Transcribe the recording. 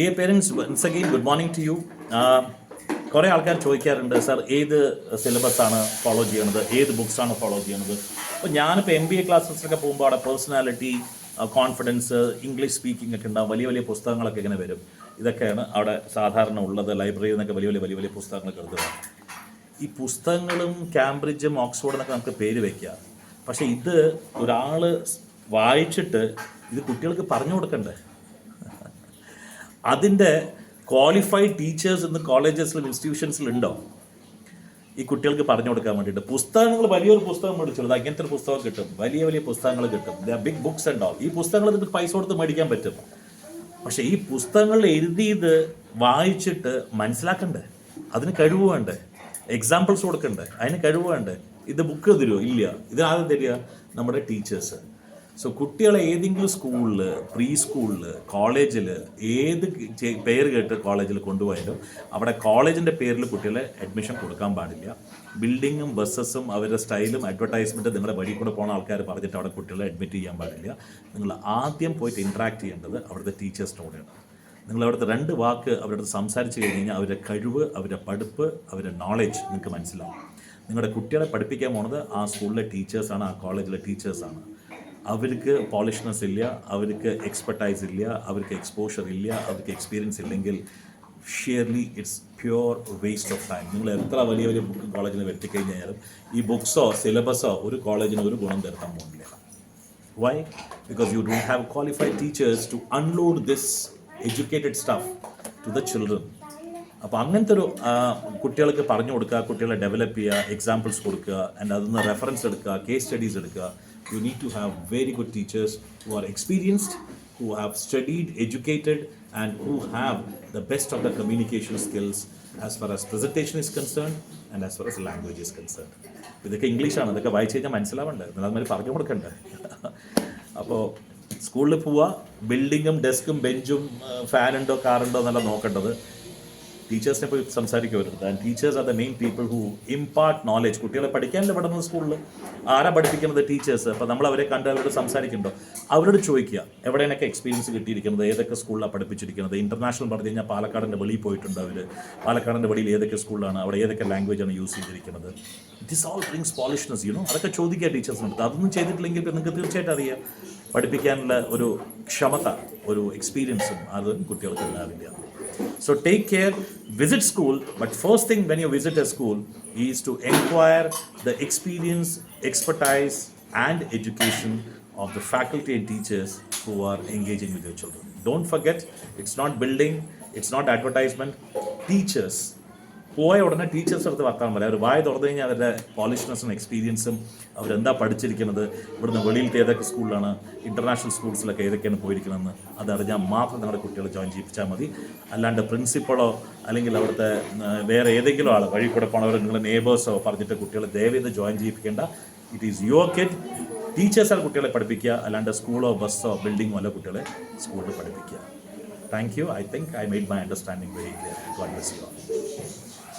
Dear parents, once again good morning to you. കുറേ ആൾക്കാർ ചോദിക്കാറുണ്ട്, സാർ ഏത് സിലബസാണ് ഫോളോ ചെയ്യണത്, ഏത് ബുക്സാണ് ഫോളോ ചെയ്യണത്. അപ്പോൾ ഞാനിപ്പോൾ MBA ക്ലാസ്സസിലൊക്കെ പോകുമ്പോൾ അവിടെ പേഴ്സണാലിറ്റി, കോൺഫിഡൻസ്, ഇംഗ്ലീഷ് സ്പീക്കിംഗ് ഒക്കെ ഉണ്ടാകും. വലിയ വലിയ പുസ്തകങ്ങളൊക്കെ ഇങ്ങനെ വരും. ഇതൊക്കെയാണ് അവിടെ സാധാരണ ഉള്ളത്. ലൈബ്രറിയിൽ നിന്നൊക്കെ വലിയ വലിയ പുസ്തകങ്ങളൊക്കെ എടുത്തതാണ്. ഈ പുസ്തകങ്ങളും കാംബ്രിഡ്ജും ഓക്സ്ഫോർഡും എന്നൊക്കെ നമുക്ക് പേര് വയ്ക്കാം. പക്ഷേ ഇത് ഒരാൾ വായിച്ചിട്ട് ഇത് കുട്ടികൾക്ക് പറഞ്ഞു കൊടുക്കണ്ടേ? അതിൻ്റെ ക്വാളിഫൈഡ് ടീച്ചേഴ്സ് ഇന്ന് കോളേജസിലും ഇൻസ്റ്റിറ്റ്യൂഷൻസിലുണ്ടോ ഈ കുട്ടികൾക്ക് പറഞ്ഞു കൊടുക്കാൻ വേണ്ടിയിട്ട്? പുസ്തകങ്ങൾ, വലിയൊരു പുസ്തകം മേടിച്ചുള്ളത് അങ്ങനത്തെ ഒരു പുസ്തകം കിട്ടും, വലിയ വലിയ പുസ്തകങ്ങൾ കിട്ടും, ബിഗ് ബുക്സ് ഉണ്ടാവും. ഈ പുസ്തകങ്ങൾ നിങ്ങൾക്ക് പൈസ കൊടുത്ത് മേടിക്കാൻ പറ്റും. പക്ഷേ ഈ പുസ്തകങ്ങൾ എഴുതിയത് വായിച്ചിട്ട് മനസ്സിലാക്കണ്ടേ? അതിന് കഴിവ് വേണ്ടേ? എക്സാമ്പിൾസ് കൊടുക്കണ്ടേ? അതിന് കഴിവ് വേണ്ടേ? ഇത് ബുക്ക് തരുമോ? ഇല്ല. ഇതിനാദ്യം തരിക നമ്മുടെ ടീച്ചേഴ്സ്. സോ കുട്ടികളെ ഏതെങ്കിലും സ്കൂളിൽ, പ്രീ സ്കൂളിൽ, കോളേജിൽ, ഏത് പേര് കേട്ട് കോളേജിൽ കൊണ്ടുപോയാലും അവിടെ കോളേജിൻ്റെ പേരിൽ കുട്ടികളെ അഡ്മിഷൻ കൊടുക്കാൻ പാടില്ല. ബിൽഡിങ്ങും ബസ്സസും അവരുടെ സ്റ്റൈലും അഡ്വർടൈസ്മെൻറ്റ് നിങ്ങളുടെ വഴി കൂടെ പോകുന്ന ആൾക്കാർ പറഞ്ഞിട്ട് അവിടെ കുട്ടികളെ അഡ്മിറ്റ് ചെയ്യാൻ പാടില്ല. നിങ്ങൾ ആദ്യം പോയിട്ട് ഇൻട്രാക്ട് ചെയ്യേണ്ടത് അവിടുത്തെ ടീച്ചേഴ്സിനോടെയാണ്. നിങ്ങൾ അവിടുത്തെ 2 വാക്ക് അവരുടെ സംസാരിച്ച് കഴിഞ്ഞ് കഴിഞ്ഞാൽ അവരുടെ കഴിവ്, അവരുടെ പഠിപ്പ്, അവരുടെ നോളജ് നിങ്ങൾക്ക് മനസ്സിലാവും. നിങ്ങളുടെ കുട്ടികളെ പഠിപ്പിക്കാൻ പോകുന്നത് ആ സ്കൂളിലെ ടീച്ചേഴ്സാണ്, ആ കോളേജിലെ ടീച്ചേഴ്സാണ്. അവർക്ക് പോളിഷ്നെസ് ഇല്ല, അവർക്ക് എക്സ്പെർട്ടൈസ് ഇല്ല, അവർക്ക് എക്സ്പോഷർ ഇല്ല, അവർക്ക് എക്സ്പീരിയൻസ് ഇല്ലെങ്കിൽ surely it's pure waste of time. നിങ്ങൾ എത്ര വലിയ വലിയ ബുക്ക് കോളേജിൽ വരുത്തിക്കഴിഞ്ഞാലും ഈ ബുക്സോ സിലബസോ ഒരു കോളേജിന് ഒരു ഗുണം തരുത്താൻ പോകുന്നില്ല. Why? Because you don't have qualified teachers to unload this educated stuff to the children. അപ്പോൾ അങ്ങനത്തെ ഒരു കുട്ടികൾക്ക് പറഞ്ഞു കൊടുക്കുക, കുട്ടികളെ ഡെവലപ്പ് ചെയ്യുക, എക്സാമ്പിൾസ് കൊടുക്കുക, ആൻഡ് അതിൽ നിന്ന് റെഫറൻസ് എടുക്കുക, കേസ് സ്റ്റഡീസ് എടുക്കുക. You need to have very good teachers who are experienced, who have studied, educated, and who have the best of the communication skills as far as presentation is concerned and as far as language is concerned. ഇതൊക്കെ ഇംഗ്ലീഷാണ്, ഇതൊക്കെ വായിച്ചു കഴിഞ്ഞാൽ മനസ്സിലാവണ്ടേ? അതുമാതിരി പറഞ്ഞു കൊടുക്കണ്ടേ? അപ്പോൾ സ്കൂളിൽ പോവുക, ബിൽഡിങ്ങും ഡെസ്കും ബെഞ്ചും ഫാനുണ്ടോ കാറുണ്ടോ എന്നല്ല നോക്കേണ്ടത്. ടീച്ചേഴ്സിനെ പോയി സംസാരിക്കുമരുത്. And teachers are the main people who impart knowledge. കുട്ടികളെ പഠിക്കാനല്ലേ പഠിക്കുന്നത് സ്കൂളിൽ? ആരാ പഠിപ്പിക്കുന്നത്? ടീച്ചേഴ്സ്. അപ്പോൾ നമ്മൾ അവരെ കണ്ട് അവരോട് സംസാരിക്കുന്നുണ്ടോ? അവരോട് ചോദിക്കുക എവിടെയൊക്കെ എക്സ്പീരിയൻസ് കിട്ടിയിരിക്കുന്നത്, ഏതൊക്കെ സ്കൂളിലാണ് പഠിപ്പിച്ചിരിക്കുന്നത്. ഇന്റർനാഷണൽ പറഞ്ഞു കഴിഞ്ഞാൽ പാലക്കാടിൻ്റെ വെളിയിൽ പോയിട്ടുണ്ട് അവർ. പാലക്കാടിൻ്റെ വെളിയിൽ ഏതൊക്കെ സ്കൂളാണ്, അവിടെ ഏതൊക്കെ ലാംഗ്വേജാണ് യൂസ് ചെയ്തിരിക്കുന്നത്. ഇറ്റ് ഈസ് ഓൾ ബ്രിങ്സ് പോളിഷ്നെസ്, അതൊക്കെ ചോദിക്കുക ടീച്ചേഴ്സിനടുത്ത്. അതൊന്നും ചെയ്തിട്ടില്ലെങ്കിൽ നിങ്ങൾക്ക് തീർച്ചയായിട്ടും അറിയാം പഠിപ്പിക്കാനുള്ള ഒരു ക്ഷമത, ഒരു എക്സ്പീരിയൻസും അത് കുട്ടികൾക്ക് ഉണ്ടാവില്ല. So take care, visit school, but first thing when you visit a school is to inquire the experience, expertise and education of the faculty and teachers who are engaging with your children. Don't forget, it's not building, it's not advertisement. Teachers, പോയ ഉടനെ teachers അടുത്ത് വർത്താൻ പറയാം. അവർ വായ തുറന്നു കഴിഞ്ഞാൽ അവരുടെ പോളിഷ്നെസ്സും എക്സ്പീരിയൻസും അവരെന്താ പഠിച്ചിരിക്കുന്നത്, ഇവിടുന്ന് വെളിയിലത്തെ ഏതൊക്കെ സ്കൂളിലാണ്, ഇൻ്റർനാഷണൽ സ്കൂൾസിലൊക്കെ ഏതൊക്കെയാണ് പോയിരിക്കണമെന്ന് അതറിഞ്ഞാൽ മാത്രം നിങ്ങളുടെ കുട്ടികളെ ജോയിൻ ചെയ്യിപ്പിച്ചാൽ മതി. അല്ലാണ്ട് പ്രിൻസിപ്പളോ അല്ലെങ്കിൽ അവിടുത്തെ വേറെ ഏതെങ്കിലും ആൾ വഴി കൂടെ പോണവർ, നിങ്ങളുടെ നെയ്ബേഴ്സോ പറഞ്ഞിട്ട് കുട്ടികളെ ദയവേത് ജോയിൻ ചെയ്യിപ്പിക്കേണ്ട. It is your kid. ടീച്ചേഴ്സാണ് കുട്ടികളെ പഠിപ്പിക്കുക, അല്ലാണ്ട് സ്കൂളോ ബസ്സോ ബിൽഡിങ്ങോ അല്ല കുട്ടികളെ സ്കൂളിൽ പഠിപ്പിക്കുക. Thank you. I think I made my understanding very clear. God bless you all.